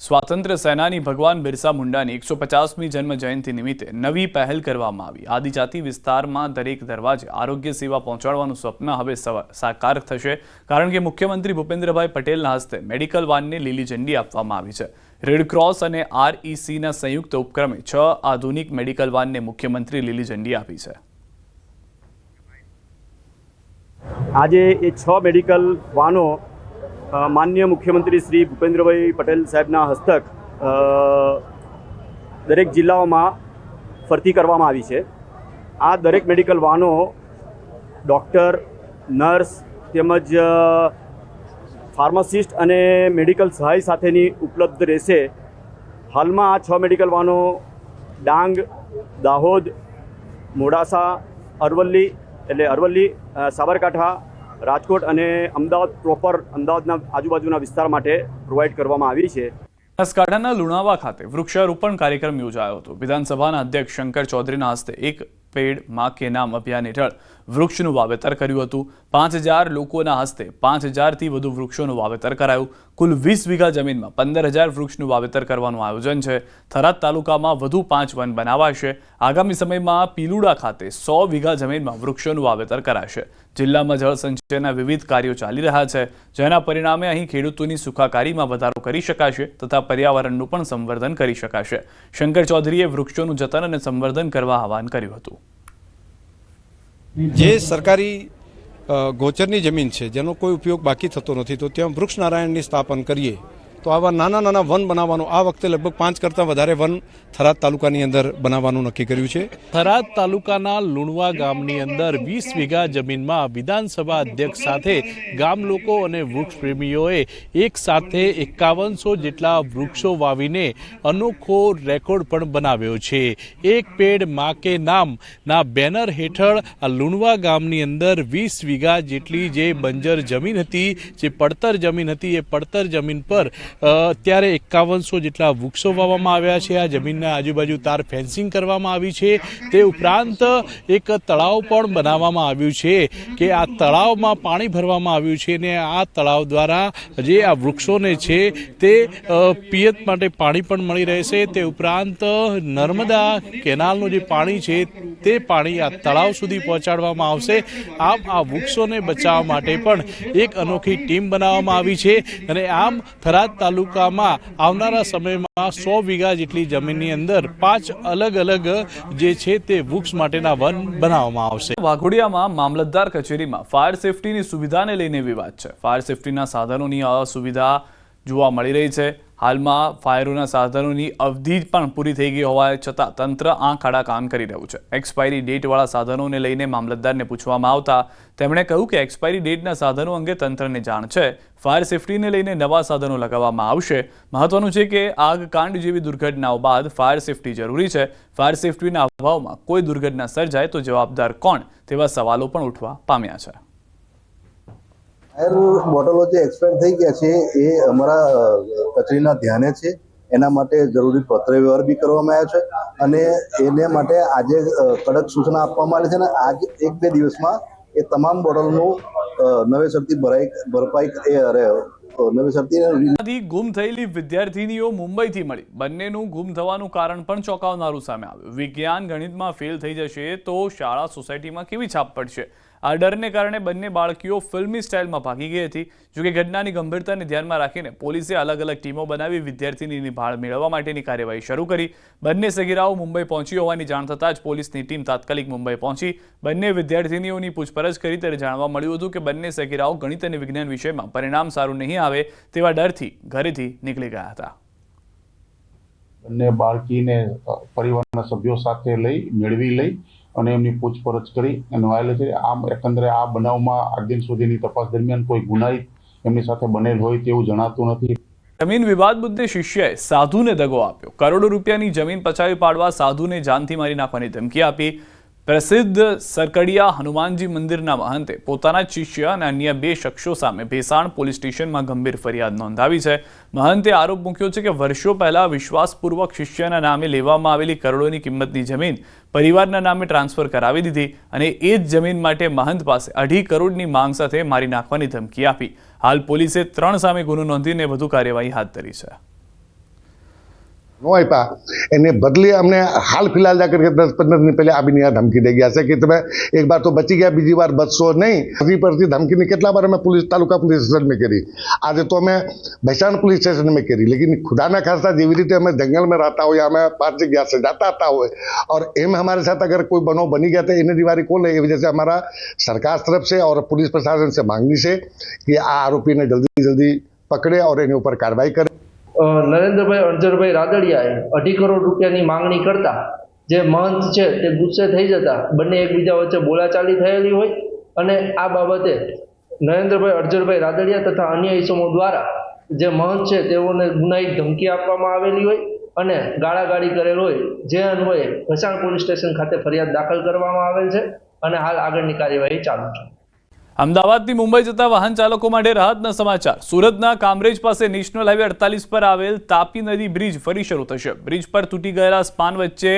સ્વાતંત્ર્ય સેનાની ભગવાન બિરસા મુંડાની 150મી જન્મ જયંતિ નિમિત્તે નવી પહેલ કરવામાં આવી। આદિજાતિ વિસ્તારમાં દરેક દરવાજે આરોગ્ય સેવા પહોંચાડવાનું સ્વપ્ન હવે સાકાર થશે, કારણ કે મુખ્યમંત્રી ભૂપેન્દ્રભાઈ પટેલના હસ્તે મેડિકલ વાનને લીલી ઝંડી આપવામાં આવી છે। રેડક્રોસ અને RECના સંયુક્ત ઉપક્રમે 6 આધુનિક મેડિકલ વાનને મુખ્યમંત્રી લીલી ઝંડી આપી છે। આજે એ 6 મેડિકલ વાनो माननीय मुख्यमंत्री श्री भूपेन्द्रभाई पटेल साहेबना हस्तक दरेक जिल्लाओमां फरती करवामां आवी छे। आ दरेक मेडिकल वानो डॉक्टर, नर्स तेमज फार्मासिस्ट अने मेडिकल सहाय साथेनी उपलब्ध रहेशे। हालमां आ 6 मेडिकल वानो डांग, दाहोद, मोडासा, अरवल्ली एटले अरवल्ली, साबरकांठा, राजकोट અને અમદાવાદ પ્રોપર અમદાવાદના આજુબાજુના વિસ્તાર માટે પ્રોવાઈડ કરવામાં આવી છે। બનાસકાંઠાના લુણાવા ખાતે વૃક્ષારોપણ કાર્યક્રમ યોજાયો હતો। વિધાનસભાના અધ્યક્ષ શંકર ચૌધરીના હસ્તે એક પેડ માં કે નામ અભિયાન હેઠળ વૃક્ષનું વાવેતર કર્યું હતું। 5000 લોકોના હસ્તે 5000 થી વધુ વૃક્ષોનું વાવેતર કરાયું। કુલ 20 વીઘા જમીનમાં 15000 વૃક્ષનું વાવેતર કરવાનું આયોજન છે। થરાદ તાલુકામાં વધુ 5 વન બનાવાશે। આગામી સમયમાં પીલુડા ખાતે 100 વીઘા જમીનમાં વૃક્ષોનું વાવેતર કરાશે। જિલ્લામાં જળ સંચયના વિવિધ કાર્યો ચાલી રહ્યા છે, જેના પરિણામે અહીં ખેડૂતોની સુખાકારીમાં વધારો કરી શકાશે તથા પર્યાવરણનું પણ સંવર્ધન કરી શકાશે। શંકર ચૌધરીએ વૃક્ષોનું જતન અને સંવર્ધન કરવા આહવાન કર્યું હતું। જે સરકારી ગોચરની જમીન છે જેનો કોઈ ઉપયોગ બાકી થતો નથી, તો ત્યાં વૃક્ષ નારાયણની સ્થાપન કરીએ તો આવા નાના નાના વન બનાવવાનું આ વખતે લગભગ 5 કરતાં વધારે વન થરાદ તાલુકાની અંદર બનાવવાનું નક્કી કર્યું છે। થરાદ તાલુકાના લુણવા ગામની અંદર 20 વીઘા જમીનમાં વિધાનસભા અધ્યક્ષ સાથે ગામ લોકો અને વૃક્ષ પ્રેમીઓએ એક સાથે 5100 જેટલા વૃક્ષો વાવીને અનોખો રેકોર્ડ પણ બનાવ્યો છે। એક પેડ માં કે નામના બેનર હેઠળ આ લુણવા ગામની અંદર 20 વીઘા જેટલી જે બંજર જમીન હતી, જે પડતર જમીન હતી, એ પડતર જમીન પર અત્યારે 5100 જેટલા વૃક્ષો વાવવામાં આવ્યા છે। આ જમીનના આજુબાજુ તાર ફેન્સિંગ કરવામાં આવી છે। તે ઉપરાંત એક તળાવ પણ બનાવવામાં આવ્યું છે કે આ તળાવમાં પાણી ભરવામાં આવ્યું છે અને આ તળાવ દ્વારા જે આ વૃક્ષોને છે તે પિયત માટે પાણી પણ મળી રહેશે। તે ઉપરાંત નર્મદા કેનાલનું જે પાણી છે તે પાણી આ તળાવ સુધી પહોંચાડવામાં આવશે। આમ આ વૃક્ષોને બચાવવા માટે પણ એક અનોખી ટીમ બનાવવામાં આવી છે અને આમ થરાદ તાલુકામાં આવનારા સમયમાં 100 વીઘા જેટલી જમીનની અંદર 5 અલગ અલગ જે છે તે વૃક્ષ માટેના વન બનાવવામાં આવશે। વાઘોડિયામાં મામલતદાર કચેરીમાં ફાયર સેફટીની સુવિધાને લઈને વિવાદ છે। ફાયર સેફટીના સાધનોની અસુવિધા જોવા મળી રહી છે। હાલમાં ફાયરોના સાધનોની અવધિ પણ પૂરી થઈ ગઈ હોવા છતાં તંત્ર આંખ આડા કામ કરી રહ્યું છે। એક્સપાયરી ડેટવાળા સાધનોને લઈને મામલતદારને પૂછવામાં આવતા તેમણે કહ્યું કે એક્સપાયરી ડેટના સાધનો અંગે તંત્રને જાણ છે। ફાયર સેફટીને લઈને નવા સાધનો લગાવવામાં આવશે। મહત્વનું છે કે આગકાંડ જેવી દુર્ઘટનાઓ બાદ ફાયર સેફટી જરૂરી છે। ફાયર સેફટીના અભાવમાં કોઈ દુર્ઘટના સર્જાય તો જવાબદાર કોણ, તેવા સવાલો પણ ઉઠવા પામ્યા છે। फायर बोटलो जो एक्सपायर थी गया है ये अमरा कचेरीना ध्याने छे। एना माटे जरूरी पत्र व्यवहार भी करवामां आव्यो छे अने एने माटे आजे कड़क सूचना आपवामां आवी छे ने आज 1-2 दिवसमां ए तमाम बोटलनुं नवेसरथी भरपाई ગુમ થયેલી વિદ્યાર્થીનીઓ મુંબઈથી મળી। બંનેનું ગુમ થવાનું કારણ પણ ચોંકાવનારું સામે આવ્યું। વિજ્ઞાન ગણિતમાં ફેલ થઈ જશે તો શાળા સોસાયટીમાં કેવી છાપ પડશે? આ ડરને કારણે બંને બાળકીઓ ફિલ્મી સ્ટાઇલમાં ભાગી ગઈ હતી। જોકે ઘટનાની ગંભીરતાને ધ્યાનમાં રાખીને પોલીસે અલગ અલગ ટીમો બનાવી વિદ્યાર્થીનીની ભાળ મેળવવા માટેની કાર્યવાહી શરૂ કરી। બંને સગીરાઓ મુંબઈ પહોંચી હોવાની જાણ થતાં જ પોલીસની ટીમ તાત્કાલિક મુંબઈ પહોંચી બંને વિદ્યાર્થીનીઓની પૂછપરછ કરી ત્યારે જાણવા મળ્યું હતું કે બંને સગીરાઓ ગણિત અને વિજ્ઞાન વિષયમાં પરિણામ સારું નહીં આવે તેવા ડરથી ઘરેથી નીકળી ગયા હતા। બંને બાળકીને પરિવારના સભ્યો સાથે લઈ મેળવી લઈ અને એમની પૂછપરછ કરી અને વાયલે છે। આમ એકંદરે આ બનાવમાં આજ દિન સુધીની તપાસ દરમિયાન કોઈ ગુનાહિત એમની સાથે બનેલ હોય તેવું જણાતું નથી। જમીન વિવાદ મુદ્દે શિષ્યએ સાધુને દગો આપ્યો। કરોડો રૂપિયાની જમીન પચાવી પાડવા સાધુને જાનથી મારી નાખવાની ધમકી આપી। પ્રસિદ્ધ સરકડિયા હનુમાનજી મંદિરના મહંતે પોતાના શિષ્ય અને અન્ય 2 શખ્સો સામે ભેસાણ પોલીસ સ્ટેશનમાં ગંભીર ફરિયાદ નોંધાવી છે। મહંતે આરોપ મૂક્યો છે કે વર્ષો પહેલા વિશ્વાસપૂર્વક શિષ્યના નામે લેવામાં આવેલી કરોડોની કિંમતની જમીન પરિવારના નામે ટ્રાન્સફર કરાવી દીધી અને એ જ જમીન માટે મહંત પાસે 2.5 કરોડની માંગ સાથે મારી નાખવાની ધમકી આપી। હાલ પોલીસે 3 સામે ગુનો નોંધીને વધુ કાર્યવાહી હાથ ધરી છે। નો આપ્યા એને બદલે અમને હાલ ફિલહાલ જા કરીને 10-15 दिन પહેલે આવીને આ ધમકી દઈ ગયા છે કે તમે એક બાર તો બચી ગયા, બીજી વાર બચશો નહીં. હજી પરથી ધમકીની કેટલા વાર અમે તાલુકા પોલીસ સ્ટેશન में કરી. આજે તો અમે ભેસાણ पुलिस स्टेशन में करी, लेकिन खुदा ना खास्ता જેવી રીતે અમે जंगल में रहता હોય, અમે 5 जगह से जाता आता હોય और एम हमारे साथ अगर कोई बनाव बनी गया तो एने दिवारी कौन है. ये वजह से हमारा सरकार तरफ से और पुलिस प्रशासन से मांगनी है कि आ आरोपी ने जल्दी पकड़े और एने ऊपर कार्रवाई करे. નરેન્દ્રભાઈ અણજરભાઈ રાદડિયાએ 2.5 કરોડ રૂપિયાની માંગણી કરતા જે મહંત છે તે ગુસ્સે થઈ જતા બંને એકબીજા વચ્ચે બોલાચાલી થયેલી હોય અને આ બાબતે નરેન્દ્રભાઈ અણજરભાઈ રાદડિયા તથા અન્ય ઇસમો દ્વારા જે મહંત છે તેઓને ગુનાહિત ધમકી આપવામાં આવેલી હોય અને ગાળાગાળી કરેલ હોય, જે અન્વયે ભેસાણ પોલીસ સ્ટેશન ખાતે ફરિયાદ દાખલ કરવામાં આવેલ છે અને હાલ આગળની કાર્યવાહી ચાલુ છે. અમદાવાદથી મુંબઈ જતા વાહન ચાલકો માટે રાહતના સમાચાર. સુરતના કામરેજ પાસે નેશનલ હાઈવે 48 પર આવેલ તાપી નદી બ્રિજ ફરી શરૂ થશે. બ્રિજ પર તૂટી ગયેલા સ્પાન વચ્ચે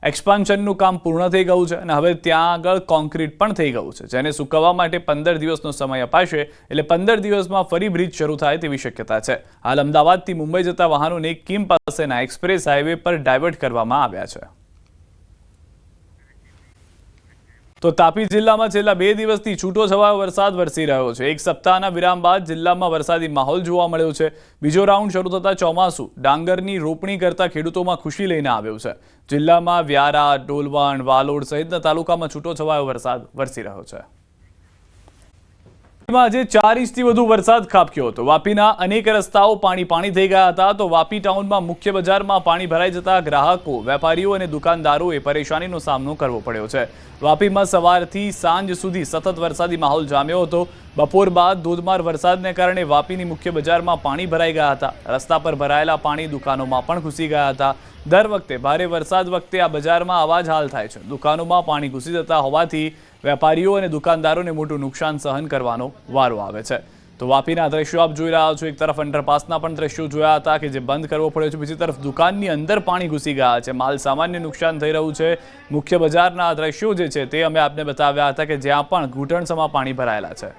એક્સપાન્શનનું કામ પૂર્ણ થઈ ગયું છે અને હવે ત્યાં આગળ કોન્ક્રીટ પણ થઈ ગયું છે, જેને સૂકવવા માટે 15 દિવસનો સમય અપાશે. એટલે 15 દિવસમાં ફરી બ્રિજ શરૂ થાય તેવી શક્યતા છે. હાલ અમદાવાદથી મુંબઈ જતા વાહનોને કિમ પાસેના એક્સપ્રેસ હાઈવે પર ડાયવર્ટ કરવામાં આવ્યા છે. તો તાપી જિલ્લામાં છેલ્લા 2 દિવસથી છૂટો છવાયો વરસાદ વરસી રહ્યો છે. એક સપ્તાહના વિરામ બાદ જિલ્લામાં વરસાદી માહોલ જોવા મળ્યો છે. બીજો રાઉન્ડ શરૂ થતાં ચોમાસું ડાંગરની રોપણી કરતા ખેડૂતોમાં ખુશી લઈને આવ્યું છે. જિલ્લામાં વ્યારા, ડોલવણ, વાલોડ સહિતના તાલુકામાં છૂટો છવાયો વરસાદ વરસી રહ્યો છે. આજે 4 ઇંચથી વધુ વરસાદ ખાબક્યો હતો. વાપીના અનેક રસ્તાઓ પાણી થઈ ગયા હતા. તો વાપી ટાઉનમાં મુખ્ય બજારમાં પાણી ભરાઈ જતા ગ્રાહકો, વેપારીઓ અને દુકાનદારોએ પરેશાનીનો સામનો કરવો પડ્યો છે. વાપીમાં સવારથી સાંજ સુધી સતત વરસાદી માહોલ જામ્યો હતો. બપોર બાદ ધોધમાર વરસાદને કારણે વાપીની મુખ્ય બજારમાં પાણી ભરાઈ ગયા હતા. રસ્તા પર ભરાયેલા પાણી દુકાનોમાં પણ ઘૂસી ગયા હતા. દર વખતે ભારે વરસાદ વખતે આ બજારમાં આવા જ હાલ થાય છે. દુકાનોમાં પાણી ઘૂસી જતા હોવાથી વેપારીઓ અને દુકાનદારોને મોટું નુકસાન સહન કરવાનો વારો આવે છે. તો વાપીના દ્રશ્યો આપ જોઈ રહ્યા છો. એક તરફ અંડરપાસના પણ દ્રશ્યો જોયા હતા કે જે બંધ કરવો પડ્યો છે, બીજી તરફ દુકાનની અંદર પાણી ઘૂસી ગયા છે. માલ સામાન્ય નુકસાન થઈ રહ્યું છે. મુખ્ય બજારના દ્રશ્યો જે છે તે અમે આપને બતાવ્યા હતા કે જ્યાં પણ ઘૂંટણસમાં પાણી ભરાયેલા છે.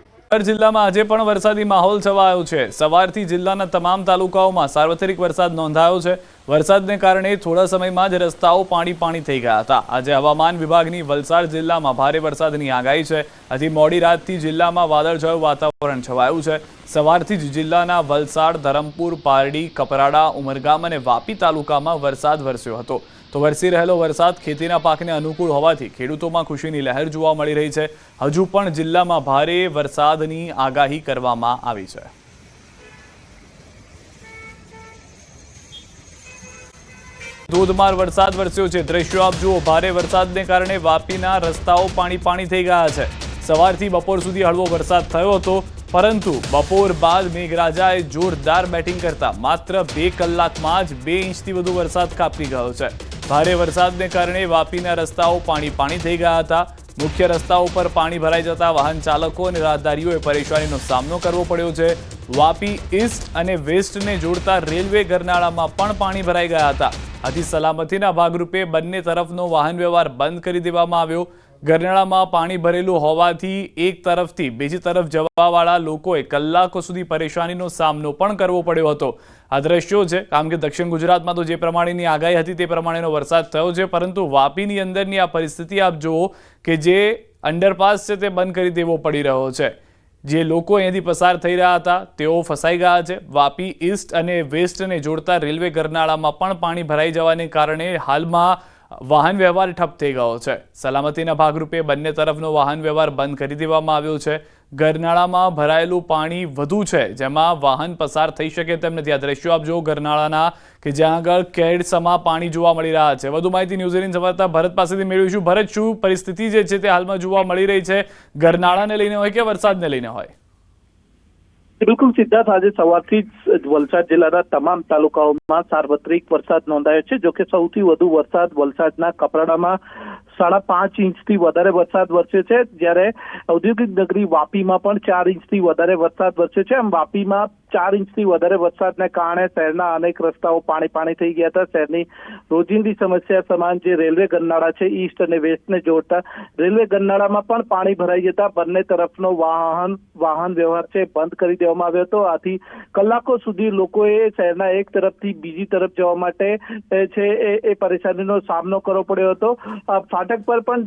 જિલ્લામાં આજે પણ વરસાદી માહોલ છવાયો છે. સવારથી જિલ્લાના તમામ તાલુકાઓમાં સાર્વત્રિક વરસાદ નોંધાયો છે. વરસાદને કારણે થોડા સમયમાં જ રસ્તાઓ પાણી થઈ ગયા હતા. આજે હવામાન વિભાગની વલસાડ જિલ્લામાં ભારે વરસાદની આગાહી છે. હજી મોડી રાતથી જિલ્લામાં વાદળછાયું વાતાવરણ છવાયું છે. સવારથી જ જિલ્લાના વલસાડ, ધરમપુર, પારડી, કપરાડા, ઉમરગામ અને વાપી તાલુકામાં વરસાદ વરસ્યો હતો. તો વરસી રહેલો વરસાદ ખેતીના પાકને અનુકૂળ હોવાથી ખેડૂતોમાં ખુશીની લહેર જોવા મળી રહી છે. હજુ પણ જિલ્લામાં ભારે વરસાદની આગાહી કરવામાં આવી છે. ધોધમાર વરસાદ વરસ્યો છે. દ્રશ્યો આપ જુઓ. ભારે વરસાદને કારણે વાપીના રસ્તાઓ પાણી થઈ ગયા છે. સવારથી બપોર સુધી હળવો વરસાદ થયો હતો, પરંતુ બપોર બાદ મેઘરાજાએ જોરદાર બેટિંગ કરતા માત્ર 2 કલાકમાં જ 2 ઇંચથી વધુ વરસાદ ખાબકી ગયો છે. ભારે વરસાદને કારણે વાપીના રસ્તાઓ પાણી થઈ ગયા હતા. મુખ્ય રસ્તાઓ પર પાણી ભરાઈ જતા વાહન ચાલકો અને રાહદારીઓએ પરેશાનીનો સામનો કરવો પડ્યો છે. વાપી ઈસ્ટ અને વેસ્ટને જોડતા રેલવે ગરનાળામાં પણ પાણી ભરાઈ ગયા હતા. આથી સલામતીના ભાગરૂપે બંને તરફનો વાહન વ્યવહાર બંધ કરી દેવામાં આવ્યો. ગરનાળામાં પાણી ભરેલું હોવાથી એક તરફથી બીજી તરફ જવાવાળા લોકોએ કલાકો સુધી પરેશાનીનો સામનો પણ કરવો પડ્યો હતો. આ દ્રશ્યો છે, કારણ કે દક્ષિણ ગુજરાતમાં તો જે પ્રમાણેની આગાહી હતી તે પ્રમાણેનો વરસાદ થયો છે, પરંતુ વાપીની અંદરની આ પરિસ્થિતિ આપ જુઓ કે જે અંડરપાસ છે તે બંધ કરી દેવો પડી રહ્યો છે. જે લોકો અહીંયાથી પસાર થઈ રહ્યા હતા તેઓ ફસાઈ ગયા છે. વાપી ઈસ્ટ અને વેસ્ટને જોડતા રેલવે ગરનાળામાં પણ પાણી ભરાઈ જવાને કારણે હાલમાં વાહન વ્યવહાર ઠપ થઈ ગયો છે. સલામતીના ભાગરૂપે બંને તરફનો વાહન વ્યવહાર બંધ કરી દેવામાં આવ્યો છે. ગરનાળામાં ભરાયેલું પાણી વધુ છે, જેમાં વાહન પસાર થઈ શકે તેમ નથી. આ દ્રશ્યો આપ જુઓ ગરનાળાના કે જ્યાં આગળ કેડસમાં પાણી જોવા મળી રહ્યા છે. વધુ માહિતી ન્યૂઝ 18 સંવાદદાતા ભરત પાસેથી મેળવીશું. ભરત, શું પરિસ્થિતિ જે છે તે હાલમાં જોવા મળી રહી છે, ગરનાળાને લઈને હોય કે વરસાદને લઈને હોય? બિલકુલ સિદ્ધાર્થ, આજે સવારથી જ વલસાડ જિલ્લાના તમામ તાલુકાઓમાં સાર્વત્રિક વરસાદ નોંધાયો છે. જોકે સૌથી વધુ વરસાદ વલસાડના કપરાડામાં 5.5 ઇંચથી વધારે વરસાદ વરસ્યો છે, જ્યારે ઔદ્યોગિક નગરી વાપીમાં પણ 4 ઇંચથી વધારે વરસાદ વરસ્યો છે. આમ વાપીમાં 4 ઇંચથી વધારે વરસાદને કારણે શહેરના અનેક રસ્તાઓ પાણી થઈ ગયા હતા. શહેરની રોજિંદી સમસ્યા સમાન જે રેલવે ગરનાળા છે ઈસ્ટ અને વેસ્ટને જોડતા રેલવે ગરનાળામાં પણ પાણી ભરાઈ જતા બંને તરફનો વાહન વ્યવહાર છે બંધ કરી દેવામાં આવ્યો હતો. આથી કલાકો કલાકો સુધી લોકોએ શહેરના એક તરફથી બીજી તરફ જવા માટે છે એ પરેશાનીનો સામનો કરવો પડ્યો હતો. ફાટક પર પણ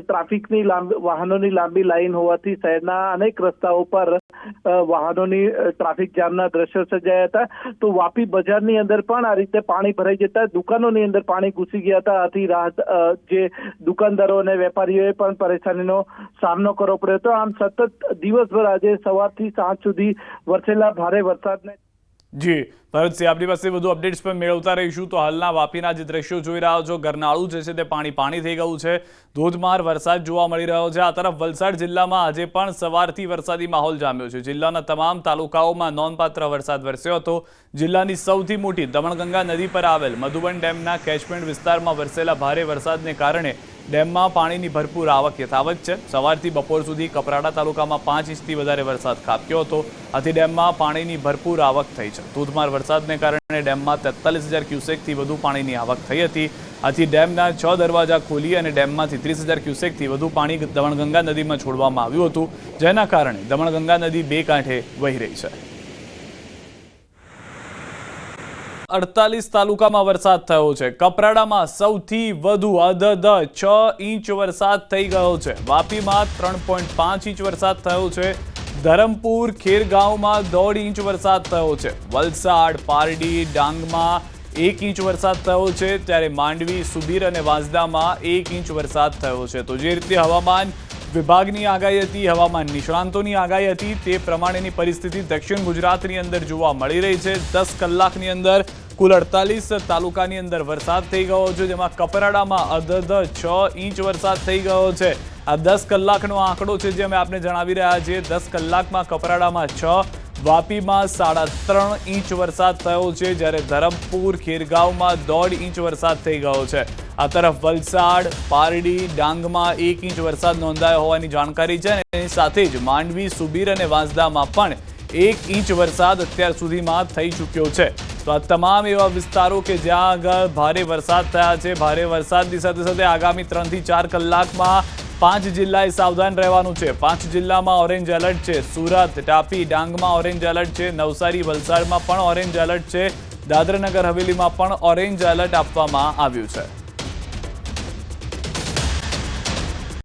ટ્રાફિકની વાહનોની લાંબી લાઈન હોવાથી શહેરના અનેક રસ્તાઓ પર વાહનોની ટ્રાફિક જામના દ્રશ્યો સર્જાયા હતા. તો વાપી બજારની અંદર પણ આ રીતે પાણી ભરાઈ જતા દુકાનોની અંદર પાણી ઘૂસી ગયા હતા. આથી જે દુકાનદારો અને વેપારીઓએ પણ પરેશાનીનો સામનો કરવો પડ્યો હતો. આમ સતત દિવસભર આજે સવારથી સાંજ સુધી વરસેલા ભારે વરસાદને જી ભરતસિંહ, આપણી પાસે વધુ અપડેટ્સ પણ મેળવતા રહીશું. તો હાલના વાપીના જે દ્રશ્યો જોઈ રહ્યા છો, ગરનાળું જે છે તે પાણી થઈ ગયું છે. ધોધમાર વરસાદ જોવા મળી રહ્યો છે. આ તરફ વલસાડ જિલ્લામાં આજે પણ સવારથી વરસાદી માહોલ જામ્યો છે. જિલ્લાના તમામ તાલુકાઓમાં નોંધપાત્ર વરસાદ વરસ્યો હતો. જિલ્લાની સૌથી મોટી દમણગંગા નદી પર આવેલ મધુબન ડેમના કેચમેન્ટ વિસ્તારમાં વરસેલા ભારે વરસાદને કારણે ડેમમાં પાણીની ભરપૂર આવક યથાવત છે. સવારથી બપોર સુધી કપરાડા તાલુકામાં 5 ઇંચથી વધારે વરસાદ ખાબક્યો હતો. આથી ડેમમાં પાણીની ભરપૂર આવક થઈ છે. ધોધમાર વરસાદને કારણે ડેમમાં 43,000 ક્યુસેકથી વધુ પાણીની આવક થઈ હતી. આથી ડેમના 6 દરવાજા ખોલી અને ડેમમાંથી 30,000 ક્યુસેકથી વધુ પાણી દમણગંગા નદીમાં છોડવામાં આવ્યું હતું, જેના કારણે દમણગંગા નદી બે કાંઠે વહી રહી છે. 48 તાલુકામાં વરસાદ થયો છે. કપરાડામાં સૌથી વધુ અધધ 6 ઇંચ વરસાદ થઈ ગયો છે. વાપીમાં 3.5 ઇંચ વરસાદ થયો છે. ધરમપુર ખેરગાંવમાં 1.5 ઇંચ વરસાદ થયો છે. વલસાડ, પારડી, ડાંગમાં 1 ઇંચ વરસાદ થયો છે. ત્યારે માંડવી, સુબીર અને વાંસદામાં 1 ઇંચ વરસાદ થયો છે. તો જે રીતે હવામાન વિભાગની આગાહી હતી, હવામાન નિષ્ણાંતોની આગાહી હતી, તે પ્રમાણેની પરિસ્થિતિ દક્ષિણ ગુજરાતની અંદર જોવા મળી રહી છે. 10 કલાકની અંદર કુલ 48 તાલુકાની અંદર વરસાદ થઈ ગયો છે, જેમાં કપરાડામાં અધધ 6 ઇંચ વરસાદ થઈ ગયો છે. આ 10 કલાકનો આંકડો છે જે અમે આપને જણાવી રહ્યા છીએ. 10 કલાકમાં કપરાડામાં 6, વાપીમાં 3.5 ઇંચ વરસાદ થયો છે. જ્યારે ધરમપુર ખેરગાંવમાં 1.5 ઇંચ વરસાદ થઈ ગયો છે. આ તરફ વલસાડ, પારડી, ડાંગમાં 1 ઇંચ વરસાદ નોંધાયો હોવાની જાણકારી છે. અને એની સાથે જ માંડવી, સુબીર અને વાંસદામાં પણ 1 ઇંચ વરસાદ અત્યાર સુધીમાં થઈ ચૂક્યો છે. તો આ તમામ એવા વિસ્તારો કે જ્યાં આગળ ભારે વરસાદ થયા છે. ભારે વરસાદની સાથે સાથે આગામી 3 થી 4 કલાકમાં 5 જિલ્લાએ સાવધાન રહેવાનું છે. 5 જિલ્લામાં ઓરેન્જ એલર્ટ છે. સુરત, તાપી, ડાંગમાં ઓરેન્જ એલર્ટ છે. નવસારી, વલસાડમાં પણ ઓરેન્જ એલર્ટ છે. દાદરાનગર હવેલીમાં પણ ઓરેન્જ એલર્ટ આપવામાં આવ્યું છે.